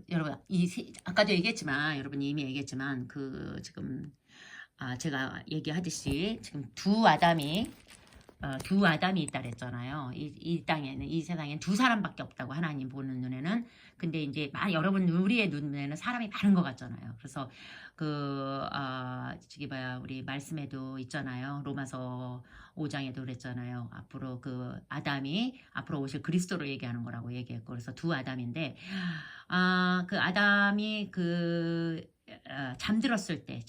여러분, 아까도 얘기했지만, 여러분이 이미 얘기했지만, 지금, 제가 얘기하듯이, 지금 두 아담이 있다 그랬잖아요. 이 땅에는, 이 세상엔 두 사람밖에 없다고 하나님 보는 눈에는. 근데 이제, 여러분, 우리의 눈에는 사람이 많은 것 같잖아요. 그래서, 저기 우리 말씀에도 있잖아요. 로마서 5장에도 그랬잖아요. 앞으로 아담이 앞으로 오실 그리스도를 얘기하는 거라고 얘기했고, 그래서 두 아담인데, 아담이 잠들었을 때,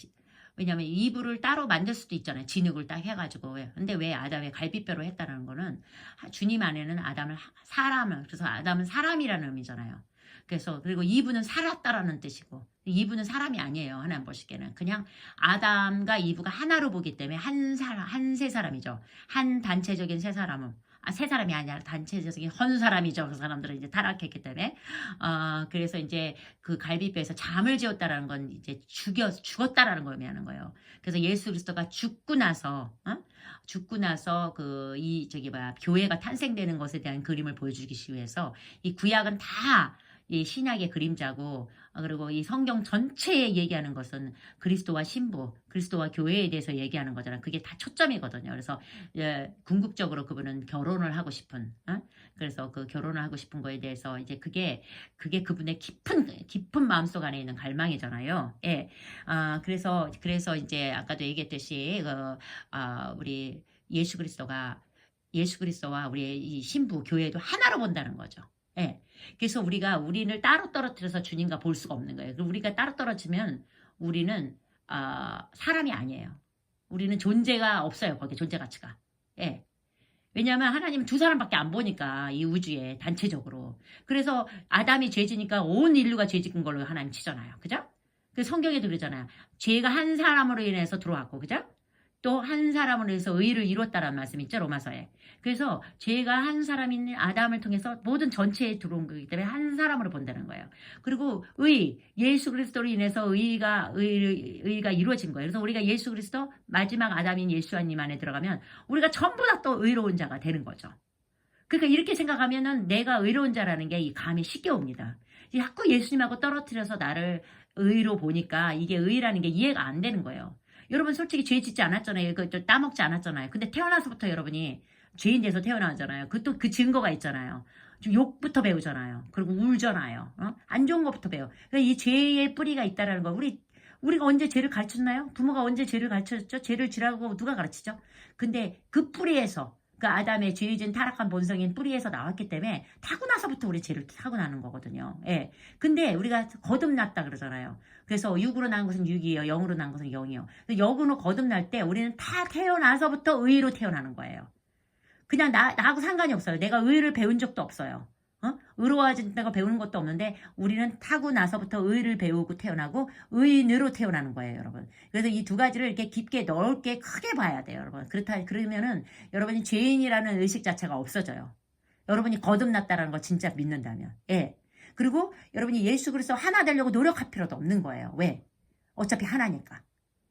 왜냐면 이불을 따로 만들 수도 있잖아요. 진흙을 딱 해가지고. 근데 왜 아담의 갈비뼈로 했다는 거는 주님 안에는 그래서 아담은 사람이라는 의미잖아요. 그리고 이브는 살았다라는 뜻이고, 이브는 사람이 아니에요. 하나님 보시기에는. 그냥 아담과 이브가 하나로 보기 때문에 한 세 사람이죠. 한 단체적인 세 사람은. 세 사람이 아니라 단체적인 헌 사람이죠. 그 사람들은 이제 타락했기 때문에. 그래서 이제 그 갈비뼈에서 잠을 지었다라는 건 이제 죽었다라는 걸 의미하는 거예요. 그래서 예수 그리스도가 죽고 나서 교회가 탄생되는 것에 대한 그림을 보여주기 위해서 이 구약은 다 이 신약의 그림자고, 그리고 이 성경 전체에 얘기하는 것은 그리스도와 신부, 그리스도와 교회에 대해서 얘기하는 거잖아요. 그게 다 초점이거든요. 그래서 궁극적으로 그분은 결혼을 하고 싶은, 그래서 그 결혼을 하고 싶은 거에 대해서 이제 그게 그분의 깊은 마음속 안에 있는 갈망이잖아요. 예. 그래서 이제 아까도 얘기했듯이 우리 예수 그리스도와 우리의 이 신부 교회도 하나로 본다는 거죠. 예. 그래서 우리를 따로 떨어뜨려서 주님과 볼 수가 없는 거예요. 우리가 따로 떨어지면 우리는 사람이 아니에요. 우리는 존재가 없어요. 거기에 존재 가치가. 예. 왜냐하면 하나님은 두 사람밖에 안 보니까 이 우주에 단체적으로. 그래서 아담이 죄지니까 온 인류가 죄짓은 걸로 하나님 치잖아요. 그죠? 그 성경에도 그러잖아요. 죄가 한 사람으로 인해서 들어왔고, 그죠? 또 한 사람으로 해서 의를 이뤘다라는 말씀 있죠, 로마서에. 그래서 죄가 한 사람인 아담을 통해서 모든 전체에 들어온 거기 때문에 한 사람으로 본다는 거예요. 그리고 예수 그리스도로 인해서 의가 이루어진 거예요. 그래서 우리가 예수 그리스도 마지막 아담인 예수님 안에 들어가면 우리가 전부 다 또 의로운 자가 되는 거죠. 그러니까 이렇게 생각하면은 내가 의로운 자라는 게 이 감이 쉽게 옵니다. 자꾸 예수님하고 떨어뜨려서 나를 의로 보니까 이게 의라는 게 이해가 안 되는 거예요. 여러분 솔직히 죄 짓지 않았잖아요. 따먹지 않았잖아요. 근데 태어나서부터 여러분이 죄인 돼서 태어나잖아요. 그 증거가 있잖아요. 욕부터 배우잖아요. 그리고 울잖아요. 안 좋은 것부터 배워. 그러니까 이 죄의 뿌리가 있다라는 거. 우리가 언제 죄를 가르쳤나요? 부모가 언제 죄를 가르쳤죠? 죄를 지라고 누가 가르치죠? 근데 그 뿌리에서 그 아담의 죄진 타락한 본성인 뿌리에서 나왔기 때문에 타고나서부터 우리 죄를 타고나는 거거든요. 예. 근데 우리가 거듭났다 그러잖아요. 그래서 육으로 난 것은 육이에요. 영으로 난 것은 영이요. 영으로 거듭날 때 우리는 다 태어나서부터 의로 태어나는 거예요. 그냥 나하고 상관이 없어요. 내가 의를 배운 적도 없어요. 의로워진다고 배우는 것도 없는데 우리는 타고 나서부터 의를 배우고 태어나고 의인으로 태어나는 거예요, 여러분. 그래서 이 두 가지를 이렇게 깊게 넓게 크게 봐야 돼요, 여러분. 그러면은 여러분이 죄인이라는 의식 자체가 없어져요. 여러분이 거듭났다라는 거 진짜 믿는다면. 예. 그리고 여러분이 예수 그리스도 하나 되려고 노력할 필요도 없는 거예요. 왜? 어차피 하나니까.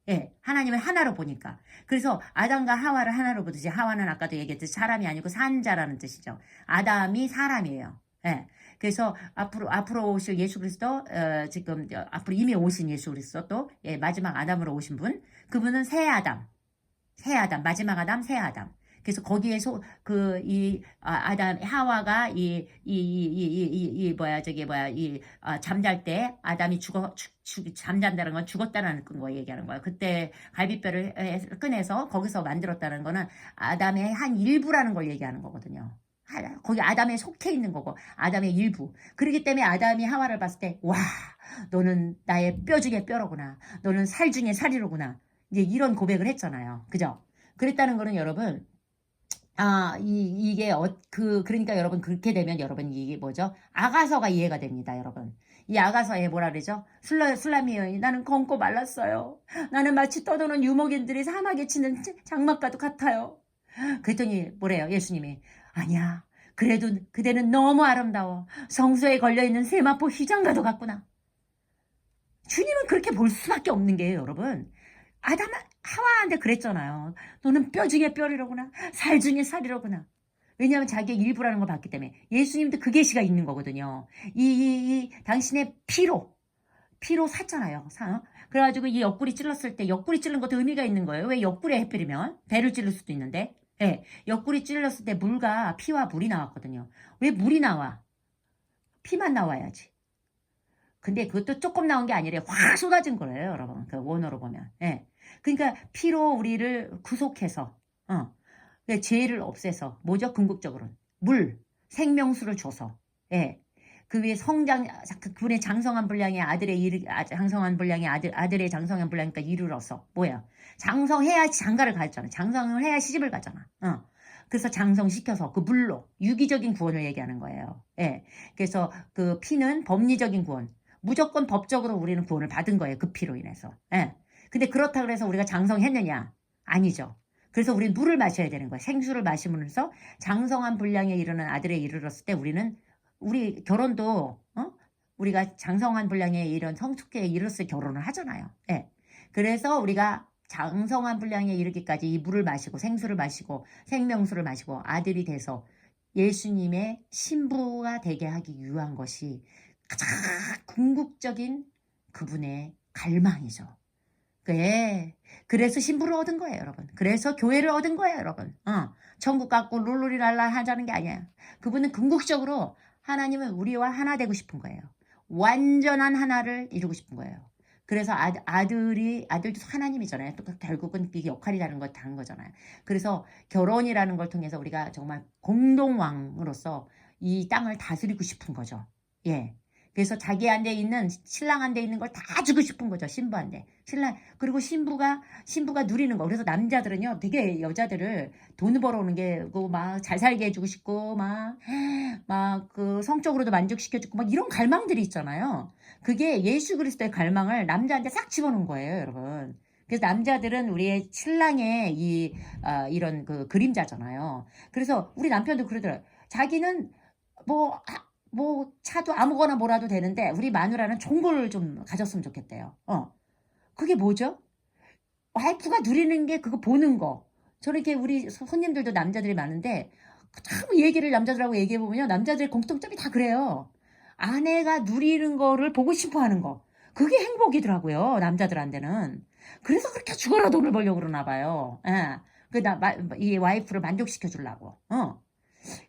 예, 하나님을 하나로 보니까. 그래서 아담과 하와를 하나로 보듯이 하와는 아까도 얘기했듯이 사람이 아니고 산자라는 뜻이죠. 아담이 사람이에요. 예. 그래서 앞으로 오실 예수 그리스도, 앞으로 이미 오신 예수 그리스도 또, 예, 마지막 아담으로 오신 분. 그분은 새 아담, 마지막 아담, 새 아담. 그래서 거기에서 아담 하와가 잠잘 때 아담이 잠잔다는 건 죽었다는 거 얘기하는 거예요. 그때 갈비뼈를 꺼내서 거기서 만들었다는 거는 아담의 한 일부라는 걸 얘기하는 거거든요. 거기 아담에 속해 있는 거고 아담의 일부. 그렇기 때문에 아담이 하와를 봤을 때 와, 너는 나의 뼈 중에 뼈로구나. 너는 살 중에 살이로구나. 이제 이런 고백을 했잖아요. 그죠? 그랬다는 거는 여러분, 그러니까 여러분, 그렇게 되면 여러분, 이게 뭐죠? 아가서가 이해가 됩니다, 여러분. 이 아가서에 뭐라 그러죠? 술라미여인, 나는 검고 말랐어요. 나는 마치 떠도는 유목인들이 사막에 치는 장막과도 같아요. 그랬더니 뭐래요, 예수님이. 아니야. 그래도 그대는 너무 아름다워. 성소에 걸려있는 세마포 휘장과도 같구나. 주님은 그렇게 볼 수밖에 없는 게요, 여러분. 하와한테 그랬잖아요. 너는 뼈 중에 뼈리로구나. 살 중에 살이로구나. 왜냐하면 자기의 일부라는 걸 봤기 때문에. 예수님도 그 계시가 있는 거거든요. 당신의 피로 샀잖아요. 그래가지고 이 옆구리 찔렀을 때 옆구리 찔른 것도 의미가 있는 거예요. 왜 옆구리에 해필이면? 배를 찔릴 수도 있는데. 예, 옆구리 찔렀을 때 피와 물이 나왔거든요. 왜 물이 나와? 피만 나와야지. 근데 그것도 조금 나온 게 아니라 확 쏟아진 거예요, 여러분. 그 원어로 보면. 예. 그러니까 피로 우리를 구속해서, 죄를 없애서, 뭐죠? 궁극적으로는. 생명수를 줘서, 예. 그 위에 그분의 장성한 분량의 아들의 장성한 분량이니까 이르러서, 뭐야? 장성해야 장가를 가잖아. 장성을 해야 시집을 가잖아. 그래서 장성시켜서 그 물로 유기적인 구원을 얘기하는 거예요. 예. 그래서 그 피는 법리적인 구원. 무조건 법적으로 우리는 구원을 받은 거예요. 그 피로 인해서. 예. 근데 그렇다고 해서 우리가 장성했느냐? 아니죠. 그래서 우리는 물을 마셔야 되는 거예요. 생수를 마시면서 장성한 분량에 이르는 아들에 이르렀을 때 우리 결혼도, 우리가 장성한 분량에 이런 성숙기에 이르렀을 때 결혼을 하잖아요. 예. 그래서 우리가 장성한 분량에 이르기까지 이 물을 마시고 생수를 마시고 생명수를 마시고 아들이 돼서 예수님의 신부가 되게 하기 위한 것이 가장 궁극적인 그분의 갈망이죠. 그래서 신부를 얻은 거예요, 여러분. 그래서 교회를 얻은 거예요, 여러분. 천국 갖고 룰루리랄라 하자는 게 아니에요. 그분은 궁극적으로 하나님은 우리와 하나 되고 싶은 거예요. 완전한 하나를 이루고 싶은 거예요. 그래서 아들도 하나님이잖아요. 또 결국은 그 역할이 다른 거잖아요. 그래서 결혼이라는 걸 통해서 우리가 정말 공동왕으로서 이 땅을 다스리고 싶은 거죠. 예. 그래서 자기한테 있는 신랑한테 있는 걸 다 주고 싶은 거죠. 신부한테. 그리고 신부가 누리는 거. 그래서 남자들은요, 되게 여자들을 돈을 벌어오는 게 막 잘 살게 해주고 싶고 막 그 성적으로도 만족시켜주고 막 이런 갈망들이 있잖아요. 그게 예수 그리스도의 갈망을 남자한테 싹 집어넣은 거예요, 여러분. 그래서 남자들은 우리의 신랑의 이런 그 그림자잖아요. 그래서 우리 남편도 그러더라고요. 자기는 차도 아무거나 뭐라도 되는데 우리 마누라는 좋은 걸 좀 가졌으면 좋겠대요. 그게 뭐죠? 와이프가 누리는 게 그거 보는 거. 저렇게 우리 손님들도 남자들이 많은데 참 남자들하고 얘기해보면요. 남자들의 공통점이 다 그래요. 아내가 누리는 거를 보고 싶어 하는 거. 그게 행복이더라고요. 남자들한테는. 그래서 그렇게 죽어라 돈을 벌려고 그러나 봐요. 예. 이 와이프를 만족시켜 주려고.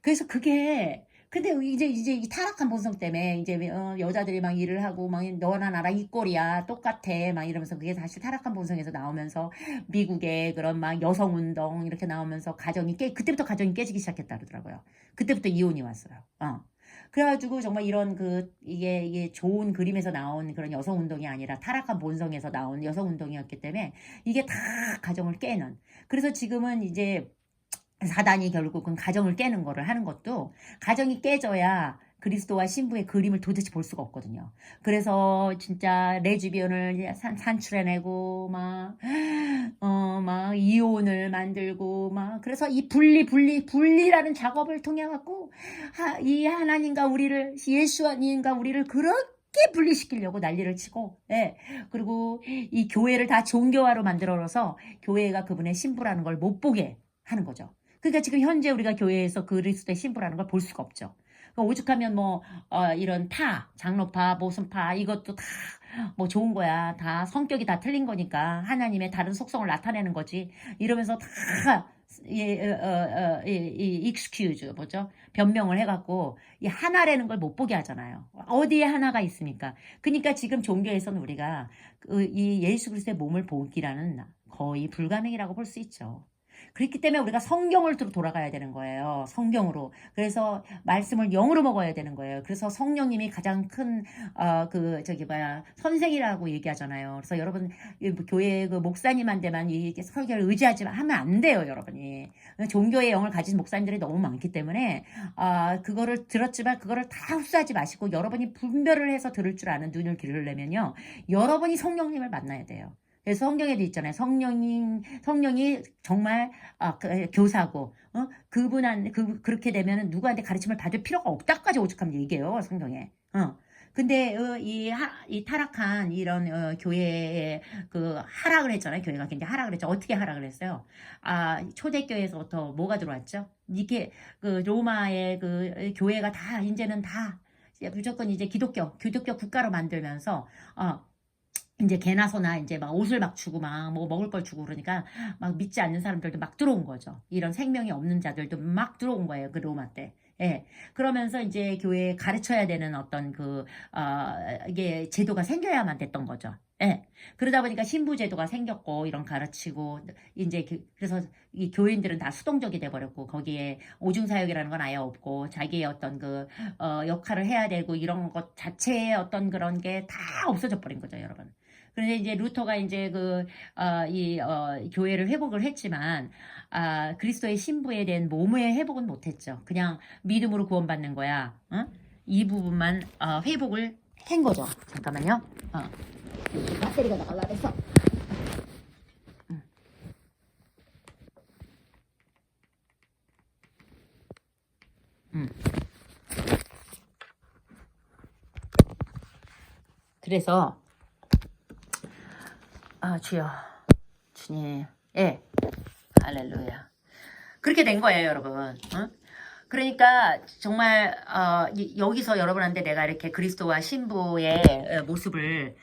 그래서 근데 이제 이 타락한 본성 때문에 이제 여자들이 막 일을 하고 막 너나 나라 이 꼴이야 똑같아 막 이러면서 그게 사실 타락한 본성에서 나오면서 미국의 그런 막 여성 운동 이렇게 나오면서 그때부터 가정이 깨지기 시작했다 그러더라고요. 그때부터 이혼이 왔어요. 그래가지고 정말 이런 이게 좋은 그림에서 나온 그런 여성 운동이 아니라 타락한 본성에서 나온 여성 운동이었기 때문에 이게 다 가정을 깨는. 그래서 지금은 이제 사단이 결국은 가정을 깨는 거를 하는 것도 가정이 깨져야 그리스도와 신부의 그림을 도대체 볼 수가 없거든요. 그래서 진짜 레즈비언을 산출해내고 막 이혼을 만들고 그래서 이 분리라는 작업을 통해 갖고 이 하나님과 우리를 예수님과 우리를 그렇게 분리시키려고 난리를 치고, 예. 그리고 이 교회를 다 종교화로 만들어서 교회가 그분의 신부라는 걸 못 보게 하는 거죠. 그러니까 지금 현재 우리가 교회에서 그리스도의 신부라는 걸 볼 수가 없죠. 오죽하면 이런 장로파, 모순파 이것도 다 좋은 거야. 다 성격이 다 틀린 거니까 하나님의 다른 속성을 나타내는 거지. 이러면서 다 excuse 뭐죠? 변명을 해갖고 이 하나라는 걸 못 보게 하잖아요. 어디에 하나가 있습니까? 그러니까 지금 종교에서는 우리가 이 예수 그리스도의 몸을 보기라는 거의 불가능이라고 볼 수 있죠. 그렇기 때문에 우리가 성경을 돌아가야 되는 거예요. 성경으로. 그래서 말씀을 영으로 먹어야 되는 거예요. 그래서 성령님이 가장 큰 선생이라고 얘기하잖아요. 그래서 여러분 교회 그 목사님한테만 이게 설교를 의지하지 하면 안 돼요, 여러분이. 종교의 영을 가진 목사님들이 너무 많기 때문에 그거를 들었지만 그거를 다 흡수하지 마시고 여러분이 분별을 해서 들을 줄 아는 눈을 기르려면요. 여러분이 성령님을 만나야 돼요. 그래서 성경에도 있잖아요. 성령이 정말 교사고 그렇게 되면 누구한테 가르침을 받을 필요가 없다까지 오죽하면 얘기해요. 성경에. 근데 이 타락한 이런 교회에 하락을 했잖아요. 교회가 굉장히 하락을 했죠. 어떻게 하락을 했어요? 초대교회에서부터 뭐가 들어왔죠? 이게 그 로마의 그 교회가 다 이제는 다 이제 무조건 이제 기독교 국가로 만들면서 이제 개나 소나 이제 막 옷을 막 주고 막 뭐 먹을 걸 주고 그러니까 막 믿지 않는 사람들도 막 들어온 거죠. 이런 생명이 없는 자들도 막 들어온 거예요. 그 로마 때. 예. 그러면서 이제 교회에 가르쳐야 되는 어떤 이게 제도가 생겨야만 됐던 거죠. 예. 그러다 보니까 신부 제도가 생겼고, 이런 가르치고, 이제 그래서 이 교인들은 다 수동적이 돼버렸고, 거기에 오중사역이라는 건 아예 없고, 자기의 어떤 역할을 해야 되고, 이런 것 자체의 어떤 그런 게 다 없어져 버린 거죠, 여러분. 그런데 이제 루터가 이제 교회를 회복을 했지만, 그리스도의 신부에 대한 몸의 회복은 못했죠. 그냥 믿음으로 구원받는 거야. 어? 이 부분만 회복을 한 거죠. 잠깐만요. 배터리가 나갈라 그래서. 그래서 주여, 주님, 예, 할렐루야. 그렇게 된 거예요, 여러분. 그러니까 정말 여기서 여러분한테 내가 이렇게 그리스도와 신부의 모습을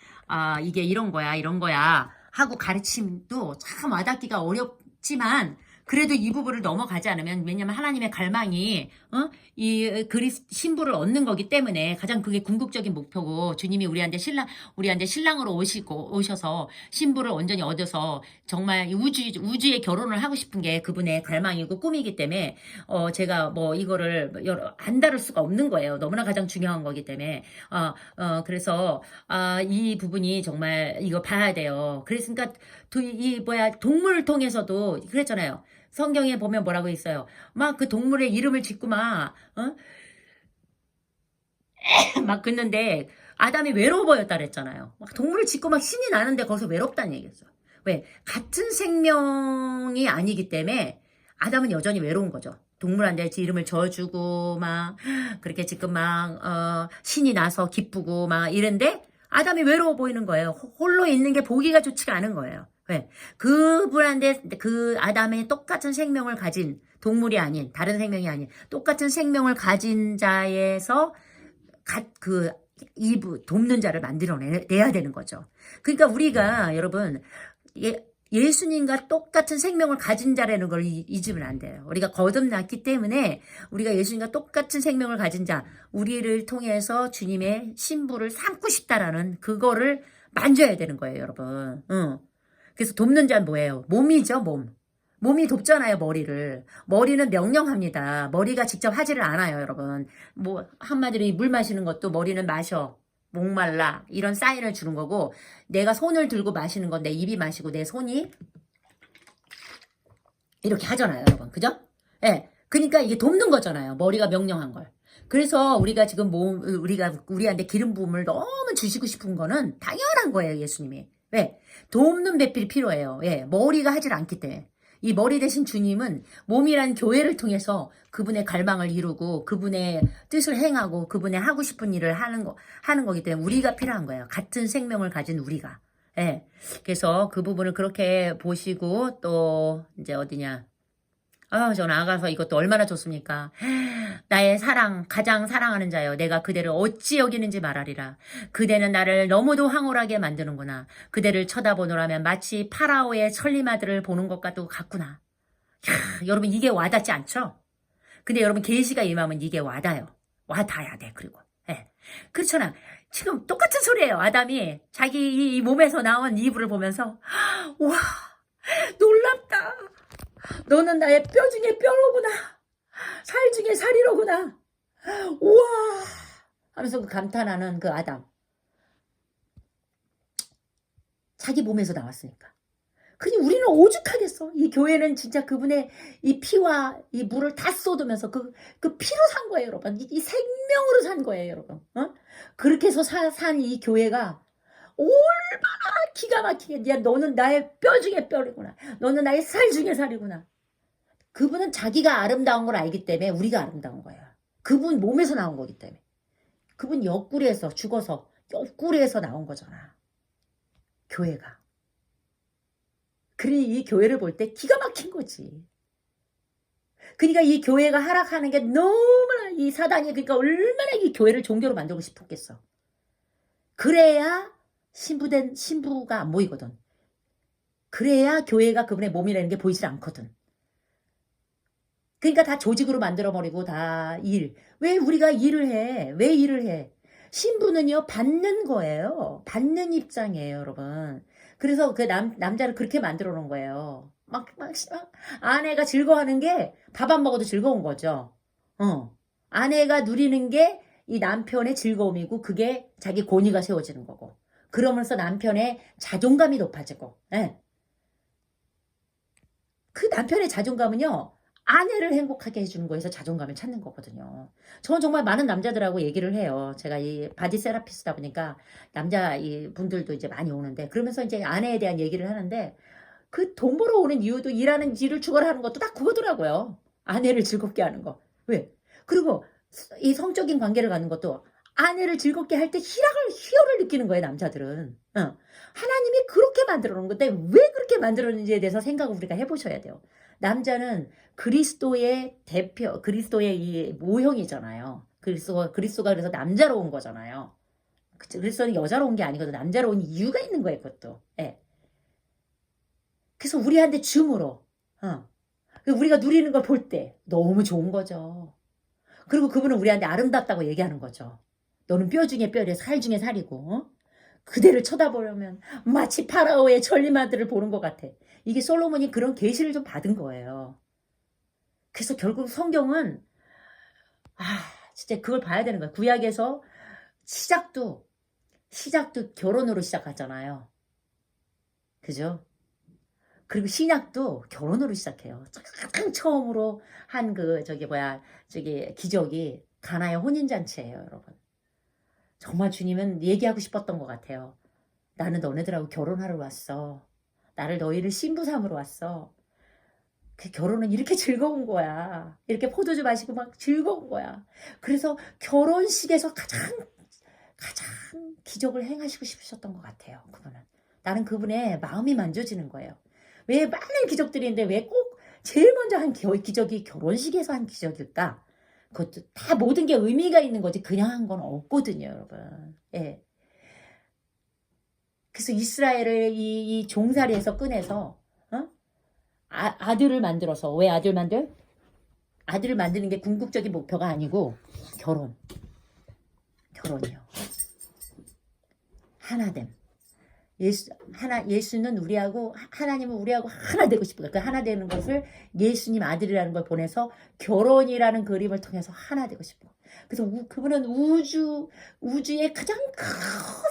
이게 이런 거야 하고 가르침도 참 와닿기가 어렵지만, 그래도 이 부분을 넘어가지 않으면, 왜냐면 하나님의 갈망이 이 신부를 얻는 거기 때문에 가장 그게 궁극적인 목표고, 주님이 우리한테 신랑으로 오셔서 신부를 온전히 얻어서 정말 우주의 결혼을 하고 싶은 게 그분의 갈망이고 꿈이기 때문에 제가 뭐 이거를 안 다룰 수가 없는 거예요. 너무나 가장 중요한 거기 때문에 그래서 이 부분이 정말 이거 봐야 돼요. 그랬으니까 동물을 통해서도 그랬잖아요. 성경에 보면 뭐라고 있어요. 막 그 동물의 이름을 짓고 막 긋는데 아담이 외로워 보였다 그랬잖아요. 막 동물을 짓고 막 신이 나는데 거기서 외롭다는 얘기였어요. 왜? 같은 생명이 아니기 때문에 아담은 여전히 외로운 거죠. 동물한테 이름을 지어주고 막 그렇게 지금 막 신이 나서 기쁘고 막 이런데 아담이 외로워 보이는 거예요. 홀로 있는 게 보기가 좋지가 않은 거예요. 왜? 그분한테 그 아담의 똑같은 생명을 가진 동물이 아닌 다른 생명이 아닌 똑같은 생명을 가진 자에서 돕는 자를 만들어내야 되는 거죠. 그러니까 우리가 여러분 예수님과 똑같은 생명을 가진 자라는 걸 잊으면 안 돼요. 우리가 거듭났기 때문에 우리가 예수님과 똑같은 생명을 가진 자, 우리를 통해서 주님의 신부를 삼고 싶다라는 그거를 만져야 되는 거예요, 여러분. 그래서 돕는 자는 뭐예요? 몸이죠, 몸. 몸이 돕잖아요, 머리를. 머리는 명령합니다. 머리가 직접 하지를 않아요, 여러분. 뭐 한마디로 물 마시는 것도 머리는 마셔. 목말라. 이런 사인을 주는 거고, 내가 손을 들고 마시는 건 내 입이 마시고 내 손이 이렇게 하잖아요, 여러분. 그죠? 예. 그러니까 이게 돕는 거잖아요. 머리가 명령한 걸. 그래서 우리가 지금 우리가 우리한테 기름 부음을 너무 주시고 싶은 거는 당연한 거예요, 예수님이. 왜? 돕는 배필이 필요해요. 예. 머리가 하질 않기 때문에. 이 머리 대신 주님은 몸이란 교회를 통해서 그분의 갈망을 이루고 그분의 뜻을 행하고 그분의 하고 싶은 일을 하는 거기 때문에 우리가 필요한 거예요. 같은 생명을 가진 우리가. 예. 그래서 그 부분을 그렇게 보시고 또 이제 어디냐. 저 나가서 이것도 얼마나 좋습니까? 나의 가장 사랑하는 자여, 내가 그대를 어찌 여기는지 말하리라. 그대는 나를 너무도 황홀하게 만드는구나. 그대를 쳐다보노라면 마치 파라오의 천리마들을 보는 것과도 같구나. 여러분 이게 와닿지 않죠? 근데 여러분 계시가 임하면 이게 와닿아요. 와닿아야 돼. 그리고 그렇잖아. 지금 똑같은 소리예요. 아담이 자기 이 몸에서 나온 이불을 보면서 와 놀랍다. 너는 나의 뼈 중에 뼈로구나. 살 중에 살이로구나. 우와 하면서 감탄하는 그 아담. 자기 몸에서 나왔으니까. 그니 우리는 오죽하겠어. 이 교회는 진짜 그분의 이 피와 이 물을 다 쏟으면서 그 피로 산 거예요, 여러분. 이 생명으로 산 거예요, 여러분. 그렇게 해서 산 이 교회가 얼마나 기가 막히게. 야, 너는 나의 뼈 중에 뼈이구나. 너는 나의 살 중에 살이구나. 그분은 자기가 아름다운 걸 알기 때문에 우리가 아름다운 거예요. 그분 몸에서 나온 거기 때문에. 그분 옆구리에서 죽어서 옆구리에서 나온 거잖아. 교회가. 그러니 이 교회를 볼 때 기가 막힌 거지. 그러니까 이 교회가 하락하는 게 너무나 이 사단이 그러니까 얼마나 이 교회를 종교로 만들고 싶었겠어. 그래야 신부가 안 보이거든. 그래야 교회가 그분의 몸이라는 게 보이질 않거든. 그러니까 다 조직으로 만들어버리고 다 일. 왜 우리가 일을 해? 왜 일을 해? 신부는요, 받는 거예요. 받는 입장이에요, 여러분. 그래서 그 남자를 그렇게 만들어 놓은 거예요. 아내가 즐거워하는 게 밥 안 먹어도 즐거운 거죠. 아내가 누리는 게 이 남편의 즐거움이고 그게 자기 권위가 세워지는 거고. 그러면서 남편의 자존감이 높아지고. 예. 그 남편의 자존감은요. 아내를 행복하게 해주는 거에서 자존감을 찾는 거거든요. 저는 정말 많은 남자들하고 얘기를 해요. 제가 이 바디 세라피스트다 보니까 남자 이 분들도 이제 많이 오는데 그러면서 이제 아내에 대한 얘기를 하는데 그 돈 벌어 오는 이유도 일하는 일을 추구하는 것도 다 그거더라고요. 아내를 즐겁게 하는 거. 왜? 그리고 이 성적인 관계를 갖는 것도 아내를 즐겁게 할 때 희열을 느끼는 거예요, 남자들은. 하나님이 그렇게 만들어 놓은 건데 왜 그렇게 만들었는지에 대해서 생각을 우리가 해보셔야 돼요. 남자는 그리스도의 대표, 그리스도의 이 모형이잖아요. 그리스도가 그래서 남자로 온 거잖아요. 그리스도는 여자로 온 게 아니거든. 남자로 온 이유가 있는 거예요, 그것도. 예. 그래서 우리한테 줌으로, 우리가 누리는 걸 볼 때 너무 좋은 거죠. 그리고 그분은 우리한테 아름답다고 얘기하는 거죠. 너는 뼈 중에 뼈래, 살 중에 살이고, 그대를 쳐다보려면 마치 파라오의 전리마들을 보는 것 같아. 이게 솔로몬이 그런 계시를 좀 받은 거예요. 그래서 결국 성경은 진짜 그걸 봐야 되는 거야. 구약에서 시작도 결혼으로 시작하잖아요. 그죠? 그리고 신약도 결혼으로 시작해요. 가장 처음으로 한 기적이 가나의 혼인잔치예요, 여러분. 정말 주님은 얘기하고 싶었던 것 같아요. 나는 너네들하고 결혼하러 왔어. 너희를 신부 삼으러 왔어. 그 결혼은 이렇게 즐거운 거야. 이렇게 포도주 마시고 막 즐거운 거야. 그래서 결혼식에서 가장 기적을 행하시고 싶으셨던 것 같아요. 그분은. 나는 그분의 마음이 만져지는 거예요. 왜 많은 기적들이 있는데 왜 꼭 제일 먼저 한 기적이 결혼식에서 한 기적일까? 그것도 다 모든 게 의미가 있는 거지 그냥 한 건 없거든요, 여러분. 예. 그래서 이스라엘을 이 종살이에서 꺼내서 아들을 만들어서 왜 아들을 만드는 게 궁극적인 목표가 아니고 결혼이요. 하나됨. 예수는 하나님은 우리하고 하나 되고 싶어요. 그 하나 되는 것을 예수님 아들이라는 걸 보내서 결혼이라는 그림을 통해서 하나 되고 싶어. 그래서 그분은 우주의 가장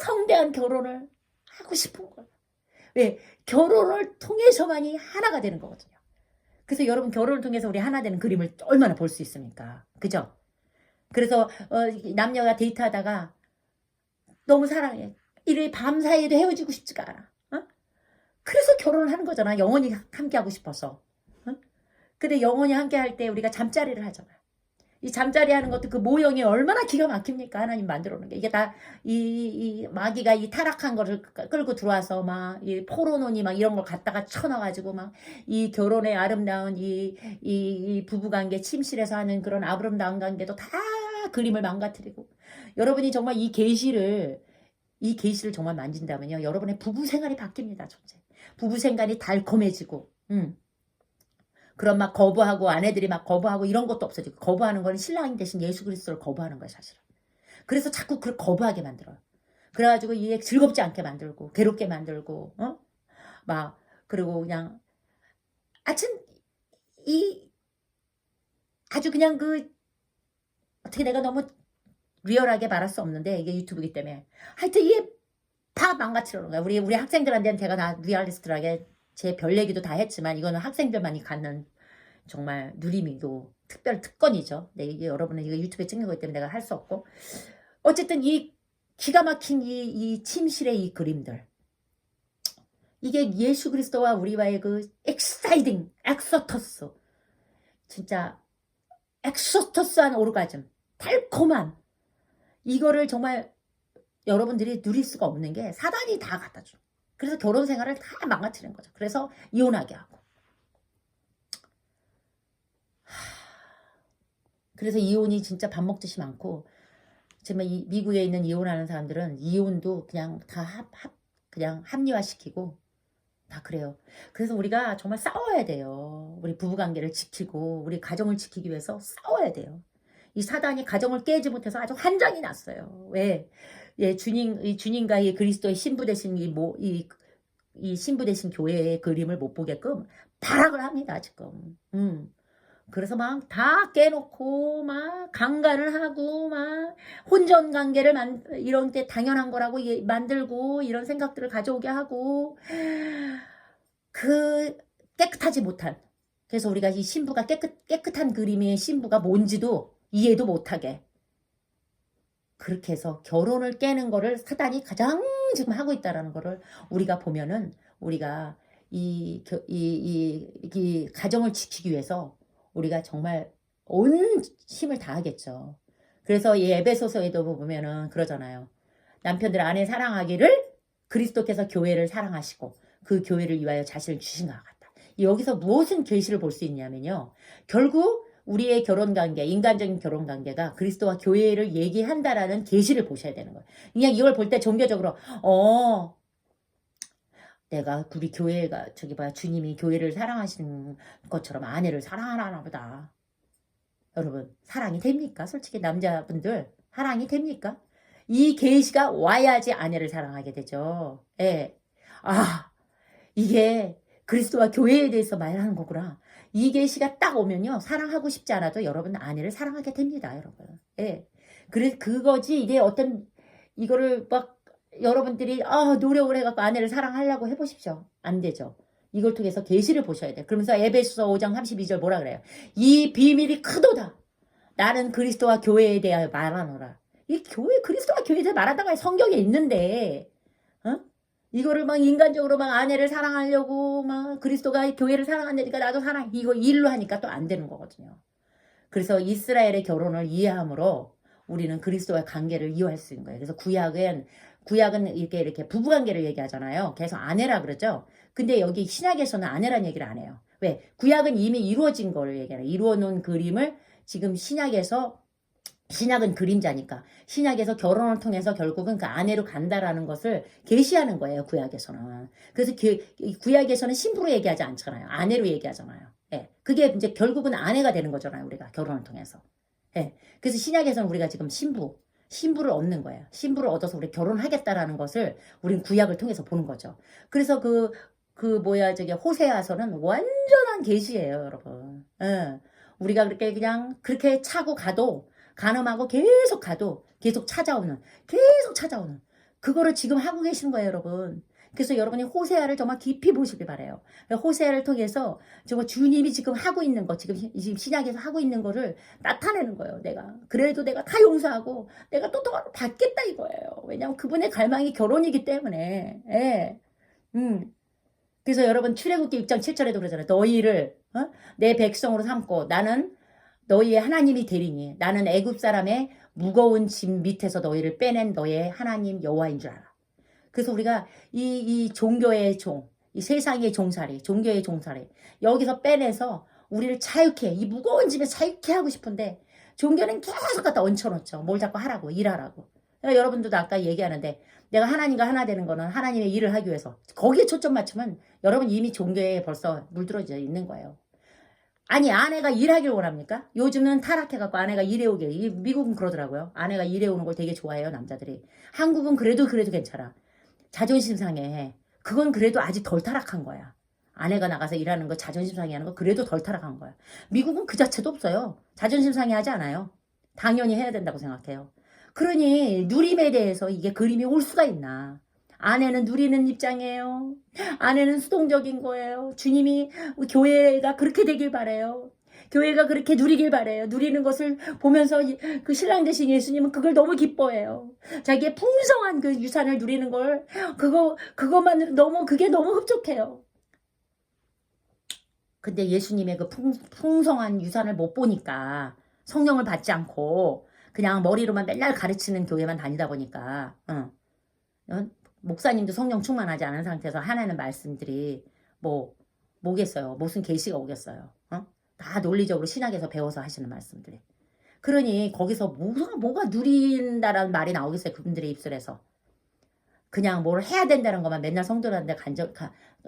성대한 결혼을 하고 싶은 거예요. 왜? 결혼을 통해서만이 하나가 되는 거거든요. 그래서 여러분 결혼을 통해서 우리 하나 되는 그림을 얼마나 볼 수 있습니까? 그죠? 그래서 남녀가 데이트하다가 너무 사랑해. 이래 밤사이에도 헤어지고 싶지가 않아. 그래서 결혼을 하는 거잖아. 영원히 함께하고 싶어서. 근데 영원히 함께할 때 우리가 잠자리를 하잖아. 이 잠자리 하는 것도 그 모형이 얼마나 기가 막힙니까? 하나님 만들어 놓은 게. 이게 다 이 마귀가 이 타락한 거를 끌고 들어와서 막 이 포로논이 막 이런 걸 갖다가 쳐놔가지고 막 이 결혼의 아름다운 이 부부관계 침실에서 하는 그런 아름다운 관계도 다 그림을 망가뜨리고 여러분이 정말 이 계시를 정말 만진다면요. 여러분의 부부 생활이 바뀝니다. 첫째. 부부 생활이 달콤해지고 그런 막 거부하고 아내들이 막 거부하고 이런 것도 없어지고 거부하는 거는 신랑 대신 예수 그리스도를 거부하는 거예요. 사실은. 그래서 자꾸 그걸 거부하게 만들어요. 그래가지고 이게 즐겁지 않게 만들고 괴롭게 만들고 막 그리고 그냥 하여튼 아주 그냥 어떻게 내가 너무 리얼하게 말할 수 없는데 이게 유튜브이기 때문에 하여튼 이게 다 망가뜨리는 거야. 우리 학생들한테는 제가 다 리얼리스트하게 제 별 얘기도 다 했지만 이거는 학생들만이 갖는 정말 누림이고 특별 특권이죠. 네, 이게 여러분은 이거 유튜브에 찍는 거기 때문에 내가 할 수 없고 어쨌든 이 기가 막힌 이 침실의 이 그림들 이게 예수 그리스도와 우리와의 그 엑사이딩 엑소터스 진짜 엑소터스한 오르가즘 달콤한 이거를 정말 여러분들이 누릴 수가 없는 게 사단이 다 갖다 줘. 그래서 결혼 생활을 다 망가뜨리는 거죠. 그래서 이혼하게 하고. 그래서 이혼이 진짜 밥 먹듯이 많고, 정말 이 미국에 있는 이혼하는 사람들은 이혼도 그냥 다 그냥 합리화시키고 다 그래요. 그래서 우리가 정말 싸워야 돼요. 우리 부부관계를 지키고 우리 가정을 지키기 위해서 싸워야 돼요. 이 사단이 가정을 깨지 못해서 아주 환장이 났어요. 왜? 예, 이 주님과 이 그리스도의 신부 되신 이 신부 되신 교회의 그림을 못 보게끔 발악을 합니다, 지금. 그래서 막 다 깨놓고 막 강간을 하고 막 혼전 관계를 이런 게 당연한 거라고 만들고 이런 생각들을 가져오게 하고 그 깨끗하지 못한, 그래서 우리가 이 신부가 깨끗한 그림의 신부가 뭔지도 이해도 못하게 그렇게 해서 결혼을 깨는 거를 사단이 가장 지금 하고 있다라는 거를 우리가 보면은 우리가 이 가정을 지키기 위해서 우리가 정말 온 힘을 다하겠죠. 그래서 이 에베소서에도 보면은 그러잖아요. 남편들 아내 사랑하기를 그리스도께서 교회를 사랑하시고 그 교회를 위하여 자신을 주신 것 같다. 여기서 무엇은 계시를 볼 수 있냐면요. 결국 우리의 결혼관계, 인간적인 결혼관계가 그리스도와 교회를 얘기한다라는 계시를 보셔야 되는 거예요. 그냥 이걸 볼 때 종교적으로 내가 우리 교회가 주님이 교회를 사랑하시는 것처럼 아내를 사랑하나 보다. 여러분 사랑이 됩니까? 솔직히 남자분들 사랑이 됩니까? 이 계시가 와야지 아내를 사랑하게 되죠. 예. 이게 그리스도와 교회에 대해서 말하는 거구나. 이 계시가 딱 오면요. 사랑하고 싶지 않아도 여러분 아내를 사랑하게 됩니다. 여러분. 예. 그래서 그거지 이게 이거를 막 여러분들이 노력을 해갖고 아내를 사랑하려고 해보십시오. 안 되죠. 이걸 통해서 계시를 보셔야 돼요. 그러면서 에베소서 5장 32절 뭐라 그래요? 이 비밀이 크도다. 나는 그리스도와 교회에 대하여 말하노라. 이 그리스도와 교회에 대해 말하다가 성경에 있는데 이거를 막 인간적으로 막 아내를 사랑하려고 막 그리스도가 교회를 사랑한다니까 나도 사랑, 이거 일로 하니까 또 안 되는 거거든요. 그래서 이스라엘의 결혼을 이해함으로 우리는 그리스도와의 관계를 이해할 수 있는 거예요. 그래서 구약은 이렇게 부부관계를 얘기하잖아요. 계속 아내라 그러죠. 근데 여기 신약에서는 아내란 얘기를 안 해요. 왜? 구약은 이미 이루어진 거를 얘기해요. 이루어놓은 그림을 지금 신약은 그림자니까 신약에서 결혼을 통해서 결국은 그 아내로 간다라는 것을 계시하는 거예요. 구약에서는. 그래서 구약에서는 신부로 얘기하지 않잖아요. 아내로 얘기하잖아요. 예. 그게 이제 결국은 아내가 되는 거잖아요. 우리가 결혼을 통해서. 예. 그래서 신약에서는 우리가 지금 신부를 얻는 거예요. 신부를 얻어서 우리 결혼하겠다라는 것을 우리는 구약을 통해서 보는 거죠. 그래서 호세아서는 완전한 계시예요, 여러분. 예. 우리가 그렇게 차고 가도 간음하고 계속 찾아오는 그거를 지금 하고 계시는 거예요, 여러분. 그래서 여러분이 호세아를 정말 깊이 보시길 바래요. 호세아를 통해서 정말 주님이 지금 하고 있는 거, 지금 신약에서 하고 있는 거를 나타내는 거예요, 그래도 내가 다 용서하고 내가 또 받겠다 이거예요. 왜냐하면 그분의 갈망이 결혼이기 때문에. 예. 그래서 여러분 출애굽기 6장 7절에도 그러잖아요. 너희를 내 백성으로 삼고 나는 너희의 하나님이 되리니 나는 애굽 사람의 무거운 짐 밑에서 너희를 빼낸 너의 하나님 여호와인 줄 알아. 그래서 우리가 이 종교의 이 세상의 종교의 종살이 여기서 빼내서 우리를 자유케, 이 무거운 짐에 자유케 하고 싶은데 종교는 계속 갖다 얹혀놓죠. 뭘 자꾸 하라고, 일하라고. 그러니까 여러분들도 아까 얘기하는데 내가 하나님과 하나 되는 거는 하나님의 일을 하기 위해서 거기에 초점 맞추면 여러분 이미 종교에 벌써 물들어져 있는 거예요. 아니 아내가 일하길 원합니까? 요즘은 타락해갖고 아내가 일해오게. 미국은 그러더라고요. 아내가 일해오는 걸 되게 좋아해요, 남자들이. 한국은 그래도 괜찮아. 자존심 상해. 그건 그래도 아직 덜 타락한 거야. 아내가 나가서 일하는 거 자존심 상해하는 거 그래도 덜 타락한 거야. 미국은 그 자체도 없어요. 자존심 상해하지 않아요. 당연히 해야 된다고 생각해요. 그러니 누림에 대해서 이게 그림이 올 수가 있나. 아내는 누리는 입장이에요. 아내는 수동적인 거예요. 주님이 교회가 그렇게 되길 바래요. 교회가 그렇게 누리길 바래요. 누리는 것을 보면서 그 신랑 되신 예수님은 그걸 너무 기뻐해요. 자기의 풍성한 그 유산을 누리는 걸 그것만 그게 너무 흡족해요. 근데 예수님의 그 풍성한 유산을 못 보니까 성령을 받지 않고 그냥 머리로만 맨날 가르치는 교회만 다니다 보니까 목사님도 성령 충만하지 않은 상태에서 하나는 말씀들이 뭐겠어요. 무슨 계시가 오겠어요. 다 논리적으로 신학에서 배워서 하시는 말씀들이. 그러니 거기서 뭐가 누린다라는 말이 나오겠어요. 그분들의 입술에서. 그냥 뭘 해야 된다는 것만 맨날 성도들한테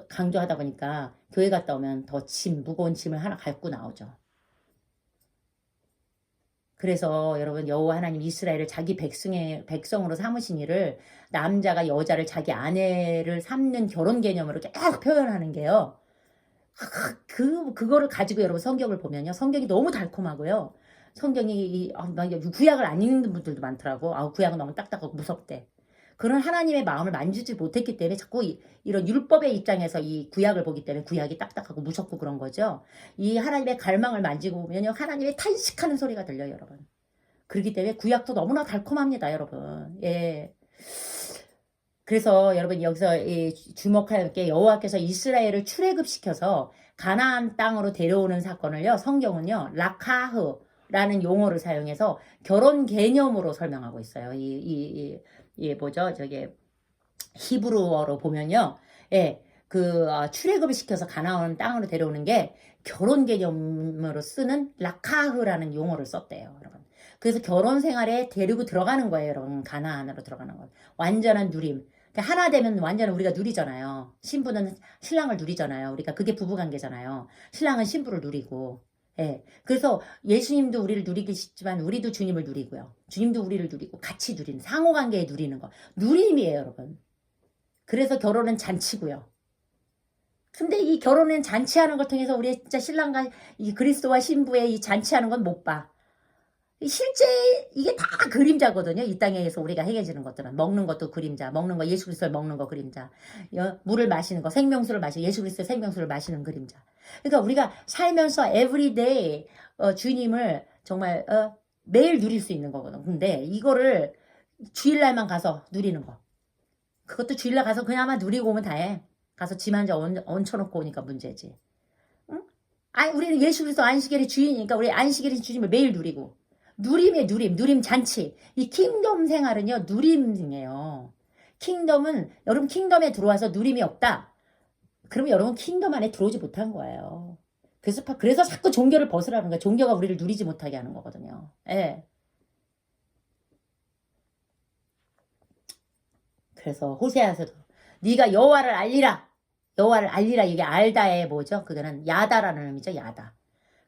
강조하다 보니까 교회 갔다 오면 더 무거운 짐을 하나 갖고 나오죠. 그래서 여러분 여호와 하나님 이스라엘을 자기 백성으로 삼으신 이를 남자가 여자를 자기 아내를 삼는 결혼 개념으로 계속 표현하는 게요. 그거를 가지고 여러분 성경을 보면요. 성경이 너무 달콤하고요. 성경이 구약을 안 읽는 분들도 많더라고. 구약은 너무 딱딱하고 무섭대. 그런 하나님의 마음을 만지지 못했기 때문에 자꾸 이런 율법의 입장에서 이 구약을 보기 때문에 구약이 딱딱하고 무섭고 그런 거죠. 이 하나님의 갈망을 만지고 보면요. 하나님의 탄식하는 소리가 들려요, 여러분. 그렇기 때문에 구약도 너무나 달콤합니다, 여러분. 예. 그래서 여러분 여기서 주목할 게 여호와께서 이스라엘을 출애굽시켜서 가나안 땅으로 데려오는 사건을요. 성경은요. 라카흐라는 용어를 사용해서 결혼 개념으로 설명하고 있어요. 뭐죠? 저게 히브리어로 보면요. 예. 출애굽을 시켜서 가나안 땅으로 데려오는 게 결혼 개념으로 쓰는 라카흐라는 용어를 썼대요, 여러분. 그래서 결혼 생활에 데리고 들어가는 거예요, 여러분. 가나안으로 들어가는 거. 완전한 누림. 하나 되면 완전히 우리가 누리잖아요. 신부는 신랑을 누리잖아요. 우리가 그게 부부관계잖아요. 신랑은 신부를 누리고. 예. 그래서 예수님도 우리를 누리시지만 우리도 주님을 누리고요. 주님도 우리를 누리고 같이 누리는 상호관계에 누리는 거. 누림이에요, 여러분. 그래서 결혼은 잔치고요. 근데 이 결혼은 잔치하는 걸 통해서 우리 진짜 신랑과 이 그리스도와 신부의 이 잔치하는 건 못 봐. 실제 이게 다 그림자거든요. 이 땅에서 우리가 행해지는 것들은. 먹는 것도 그림자. 먹는 거 예수 그리스도를 먹는 거 그림자. 물을 마시는 거 생명수를 마시는 예수 그리스도의 생명수를 마시는 그림자. 그러니까 우리가 살면서 everyday 주님을 정말 매일 누릴 수 있는 거거든. 근데 이거를 주일날만 가서 누리는 거. 그것도 주일날 가서 그나마 누리고 오면 다해. 가서 짐 한 장 얹혀놓고 오니까 문제지. 응? 우리는 예수 그리스도 안식일의 주인이니까 우리 안식일의 주님을 매일 누리고. 누림의 누림 잔치. 이 킹덤 생활은요, 누림이에요. 킹덤은, 여러분 킹덤에 들어와서 누림이 없다. 그러면 여러분 킹덤 안에 들어오지 못한 거예요. 그래서 자꾸 종교를 벗으라는 거예요. 종교가 우리를 누리지 못하게 하는 거거든요. 예. 그래서 호세아서도 네가 여호와를 알리라. 여호와를 알리라. 이게 알다의 뭐죠? 그거는 야다라는 의미죠. 야다.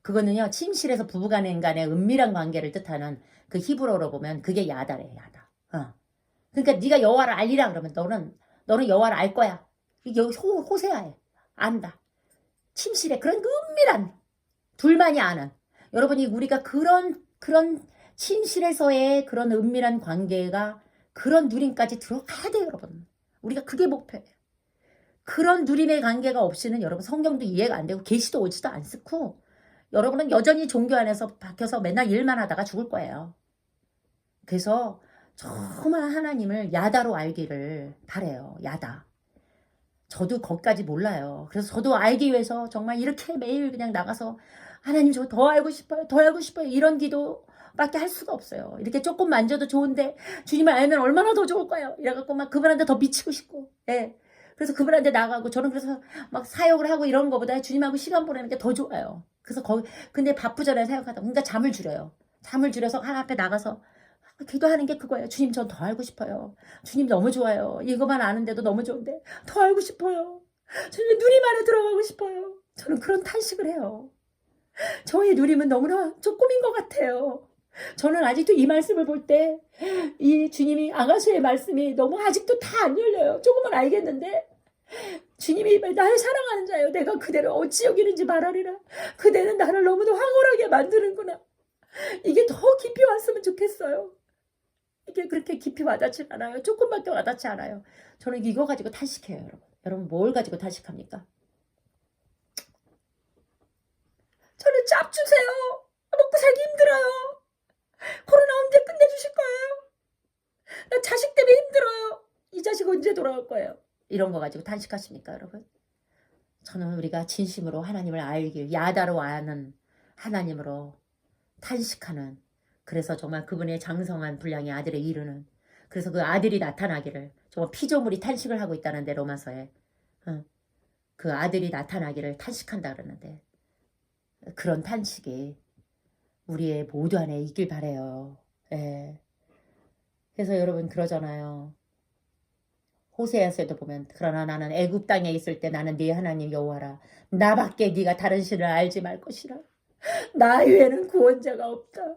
그거는요. 침실에서 부부간의 은밀한 관계를 뜻하는 그 히브리어로 보면 그게 야다래. 야다. 그러니까 네가 여호와를 알리라 그러면 너는 여호와를 알 거야. 이게 호세아에 안다. 침실에 그런 은밀한 둘만이 아는. 여러분이 우리가 그런 침실에서의 그런 은밀한 관계가 그런 누림까지 들어가야 돼요, 여러분. 우리가 그게 목표예요. 그런 누림의 관계가 없이는 여러분 성경도 이해가 안 되고 계시도 오지도 않고 여러분은 여전히 종교 안에서 박혀서 맨날 일만 하다가 죽을 거예요. 그래서 정말 하나님을 야다로 알기를 바래요. 야다. 저도 거기까지 몰라요. 그래서 저도 알기 위해서 정말 이렇게 매일 그냥 나가서 하나님 저 더 알고 싶어요. 더 알고 싶어요. 이런 기도밖에 할 수가 없어요. 이렇게 조금 만져도 좋은데 주님을 알면 얼마나 더 좋을까요? 이래갖고 막 그분한테 더 미치고 싶고. 예. 그래서 그분한테 나가고 저는 그래서 막 사역을 하고 이런 거보다 주님하고 시간 보내는 게 더 좋아요. 그래서 근데 바쁘잖아요. 사역하다. 그러니까 잠을 줄여요. 잠을 줄여서 하나 앞에 나가서 기도하는 게 그거예요. 주님 전 더 알고 싶어요. 주님 너무 좋아요. 이거만 아는데도 너무 좋은데 더 알고 싶어요. 주님 누림 안에 들어가고 싶어요. 저는 그런 탄식을 해요. 저의 누림은 너무나 조금인 것 같아요. 저는 아직도 이 말씀을 볼 때 이 주님이 아가수의 말씀이 너무 아직도 다 안 열려요. 조금은 알겠는데 주님이 나를 사랑하는 자요. 내가 그대를 어찌 여기는지 말하리라. 그대는 나를 너무도 황홀하게 만드는구나. 이게 더 깊이 왔으면 좋겠어요. 이게 그렇게 깊이 와닿지 않아요. 조금밖에 와닿지 않아요. 저는 이거 가지고 탄식해요, 여러분. 여러분 뭘 가지고 탄식합니까? 저는 짭 주세요. 먹고 살기 힘들어요. 코로나 언제 끝내주실 거예요? 나 자식 때문에 힘들어요. 이 자식 언제 돌아올 거예요? 이런 거 가지고 탄식하십니까, 여러분? 저는 우리가 진심으로 하나님을 알길, 야다로 아는 하나님으로 탄식하는, 그래서 정말 그분의 장성한 분량의 아들에 이르는, 그래서 그 아들이 나타나기를, 정말 피조물이 탄식을 하고 있다는데 로마서에 그 아들이 나타나기를 탄식한다 그러는데, 그런 탄식이 우리의 모두 안에 있길 바래요. 예. 그래서 여러분 그러잖아요. 호세아서도 보면 그러나 나는 애굽 땅에 있을 때 나는 네 하나님 여호와라. 나밖에 네가 다른 신을 알지 말 것이라. 나 외에는 구원자가 없다.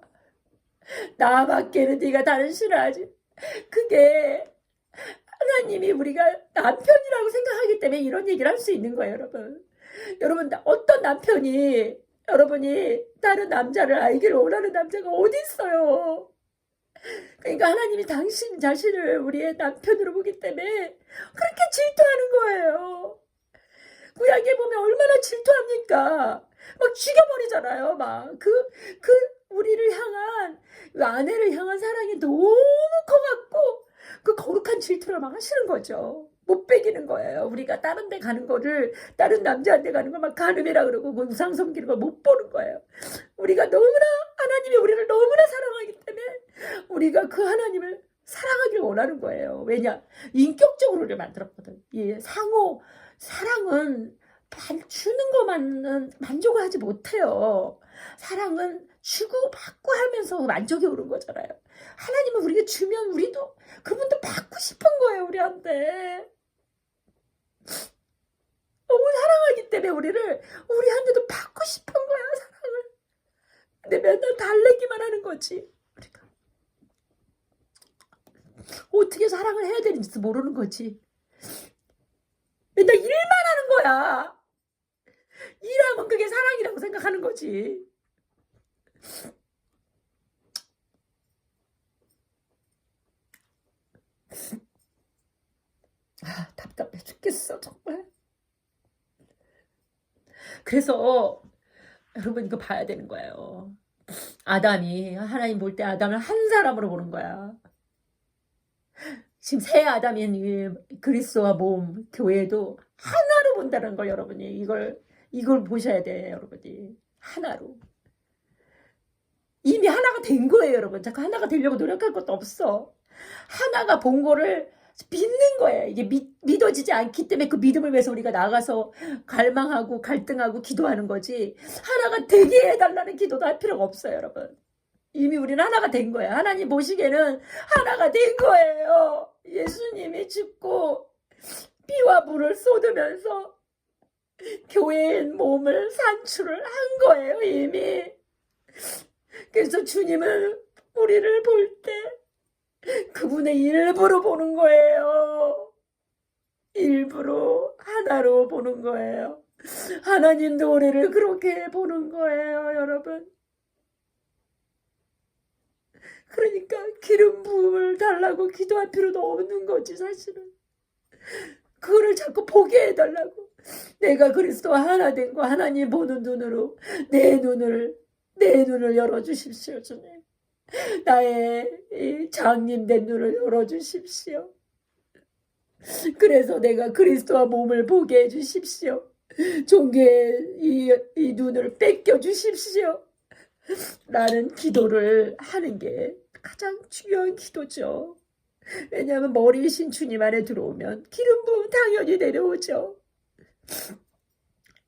나밖에는 네가 다른 신을 알지. 그게 하나님이 우리가 남편이라고 생각하기 때문에 이런 얘기를 할 수 있는 거예요, 여러분. 여러분 어떤 남편이 여러분이 다른 남자를 알기를 원하는 남자가 어디 있어요? 그러니까 하나님이 당신 자신을 우리의 남편으로 보기 때문에 그렇게 질투하는 거예요. 구약에 보면 얼마나 질투합니까? 막 죽여버리잖아요. 그 우리를 향한, 아내를 향한 사랑이 너무 커갖고, 그 거룩한 질투를 막 하시는 거죠. 못 베기는 거예요. 우리가 다른 데 가는 거를, 다른 남자한테 가는 걸 막 간음이라 그러고, 그 우상 섬기는 걸 못 보는 거예요. 우리가 너무나, 하나님이 우리를 너무나 사랑하기 때문에, 우리가 그 하나님을 사랑하길 원하는 거예요. 왜냐? 인격적으로를 만들었거든. 이 사랑은 주는 것만은 만족을 하지 못해요. 사랑은 주고 받고 하면서 만족이 오는 거잖아요. 하나님은 우리가 주면 우리도 그분도 받고 싶은 거예요. 우리한테. 너무 사랑하기 때문에 우리한테도 받고 싶은 거야. 사랑을. 근데 맨날 달래기만 하는 거지. 우리가 어떻게 사랑을 해야 되는지도 모르는 거지. 맨날 일만 하는 거야. 일하면 그게 사랑이라고 생각하는 거지. 답답해 죽겠어 정말. 그래서 여러분 이거 봐야 되는 거예요. 아담이 하나님 볼 때 아담을 한 사람으로 보는 거야. 지금 새 아담인 이 그리스도와 몸 교회도 하나로 본다는 걸 여러분이 이걸 보셔야 돼. 여러분이 하나로 이미 하나가 된 거예요. 여러분 자꾸 하나가 되려고 노력할 것도 없어. 하나가 본 거를 믿는 거예요. 이게 믿어지지 않기 때문에 그 믿음을 위해서 우리가 나가서 갈망하고 갈등하고 기도하는 거지. 하나가 되게 해달라는 기도도 할 필요가 없어요. 여러분 이미 우리는 하나가 된 거예요. 하나님 보시기에는 하나가 된 거예요. 예수님이 죽고 피와 물을 쏟으면서 교회의 몸을 산출을 한 거예요. 이미. 그래서 주님은 우리를 볼 때 그분의 일부로 보는 거예요. 일부로 하나로 보는 거예요. 하나님도 우리를 그렇게 보는 거예요. 여러분. 그러니까 기름 부음을 달라고 기도할 필요도 없는 거지 사실은. 그거를 자꾸 보게 해달라고. 내가 그리스도와 하나 된 거 하나님 보는 눈으로 내 눈을 열어주십시오. 주님. 나의 이 장님된 눈을 열어주십시오. 그래서 내가 그리스도와 몸을 보게 해주십시오. 종교의 이 눈을 뺏겨주십시오. 라는 기도를 하는 게 가장 중요한 기도죠. 왜냐하면 머리이신 주님 안에 들어오면 기름 부음 당연히 내려오죠.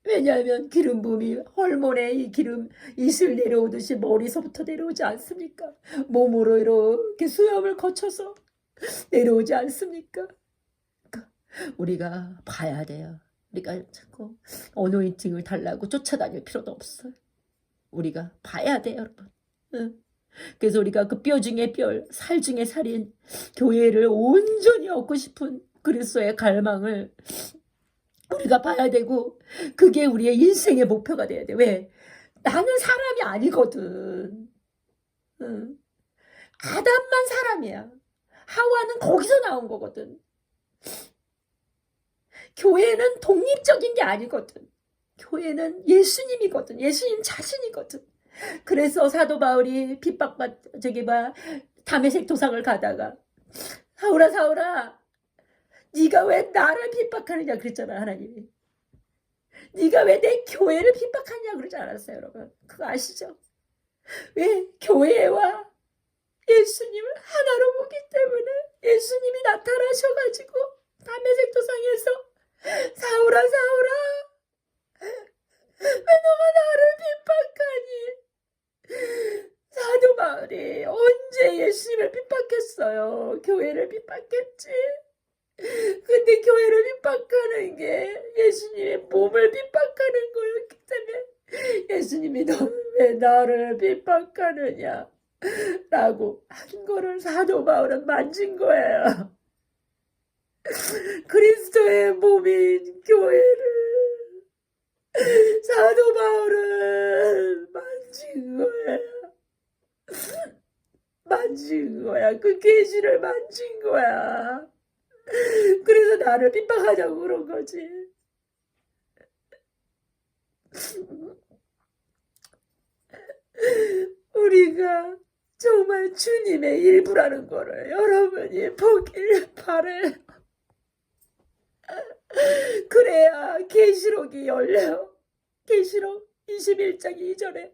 왜냐하면 기름 부음이 hormon에 이 기름 이슬 내려오듯이 머리서부터 내려오지 않습니까? 몸으로 이렇게 수염을 거쳐서 내려오지 않습니까? 그러니까 우리가 봐야 돼요. 우리가 자꾸 어노인팅을 달라고 쫓아다닐 필요도 없어요. 우리가 봐야 돼요, 여러분. 응. 그래서 우리가 그 뼈 중에 뼈, 살 중에 살인 교회를 온전히 얻고 싶은 그리스도의 갈망을 우리가 봐야 되고 그게 우리의 인생의 목표가 돼야 돼. 왜? 나는 사람이 아니거든. 응. 아담만 사람이야. 하와는 거기서 나온 거거든. 교회는 독립적인 게 아니거든. 교회는 예수님이거든. 예수님 자신이거든. 그래서 사도 바울이 다메섹 도상을 가다가 사울아 네가 왜 나를 핍박하느냐 그랬잖아. 하나님이. 네가 왜 내 교회를 핍박하냐 그러지 않았어요. 여러분 그거 아시죠? 왜? 교회와 예수님을 하나로 보기 때문에 예수님이 나타나셔가지고 다메섹 도상에서 사울아 왜 너가 나를 핍박하니? 사도 바울이 언제 예수님을 핍박했어요? 교회를 핍박했지. 근데 교회를 핍박하는 게 예수님의 몸을 핍박하는 거였기 때문에 예수님이 너 왜 나를 핍박하느냐 라고 한 거를 사도 바울은 만진 거예요. 그리스도의 몸인 교회를 사도 바울은 만진 거예요. 만진 거야. 그 계시를 만진 거야. 그래서 나를 핍박하자고 그런 거지. 우리가 정말 주님의 일부라는 거를 여러분이 보길 바래요. 그래야 계시록이 열려요. 계시록 21장 2절에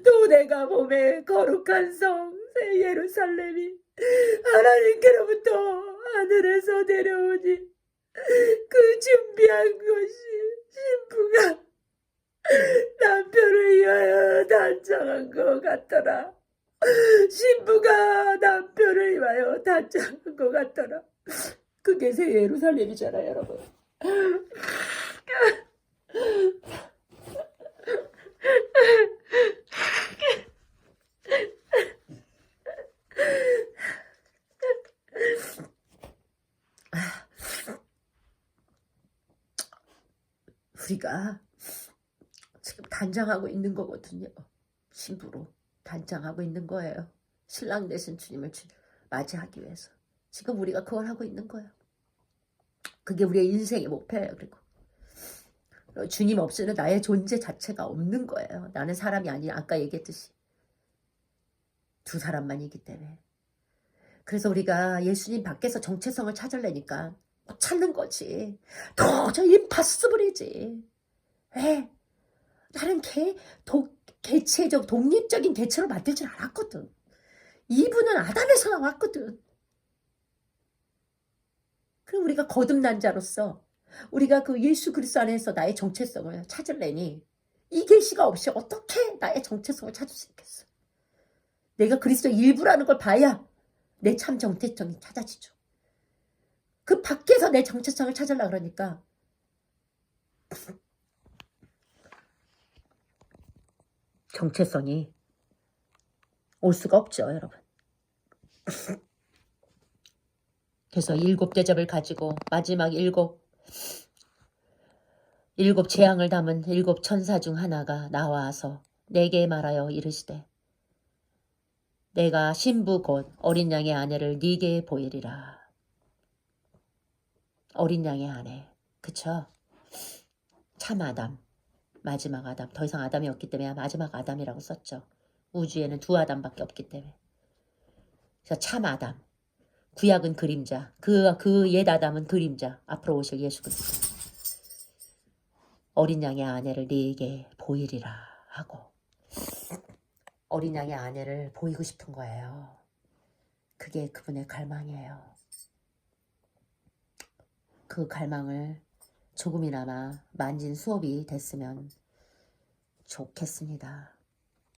또 내가 몸에 거룩한 성 새 예루살렘이 하나님께로부터 하늘에서 내려오니 그 준비한 것이 신부가 남편을 위하여 단장한 것 같더라. 신부가 남편을 위하여 단장한 것 같더라. 그게 새 예루살렘이잖아요, 여러분. 우리가 지금 단장하고 있는 거거든요. 신부로 단장하고 있는 거예요. 신랑 되신 주님을 맞이하기 위해서. 지금 우리가 그걸 하고 있는 거예요. 그게 우리의 인생의 목표예요. 그리고 주님 없이는 나의 존재 자체가 없는 거예요. 나는 사람이 아니라 아까 얘기했듯이 두 사람만이기 때문에. 그래서 우리가 예수님 밖에서 정체성을 찾으려니까 못 찾는 거지. 도저히 임파서블이지. 왜? 나는 개체적 독립적인 개체로 만들질 않았거든. 이분은 아담에서 나왔거든. 그럼 우리가 거듭난 자로서 우리가 그 예수 그리스도 안에서 나의 정체성을 찾으려니 이 계시가 없이 어떻게 나의 정체성을 찾을 수 있겠어? 내가 그리스도 일부라는 걸 봐야 내 참 정체성이 찾아지죠. 그 밖에서 내 정체성을 찾으려고 그러니까 정체성이 올 수가 없죠, 여러분. 그래서 7 대접을 가지고 마지막 7 재앙을 담은 7 천사 중 하나가 나와서 내게 말하여 이르시되 내가 신부 곧 어린 양의 아내를 네게 보이리라. 어린 양의 아내. 그쵸? 참 아담. 마지막 아담. 더 이상 아담이 없기 때문에 마지막 아담이라고 썼죠. 우주에는 2 아담밖에 없기 때문에. 그래서 참 아담. 구약은 그림자. 그 옛 아담은 그림자. 앞으로 오실 예수 그리스도. 어린 양의 아내를 네게 보이리라 하고. 어린 양의 아내를 보이고 싶은 거예요. 그게 그분의 갈망이에요. 그 갈망을 조금이나마 만진 수업이 됐으면 좋겠습니다.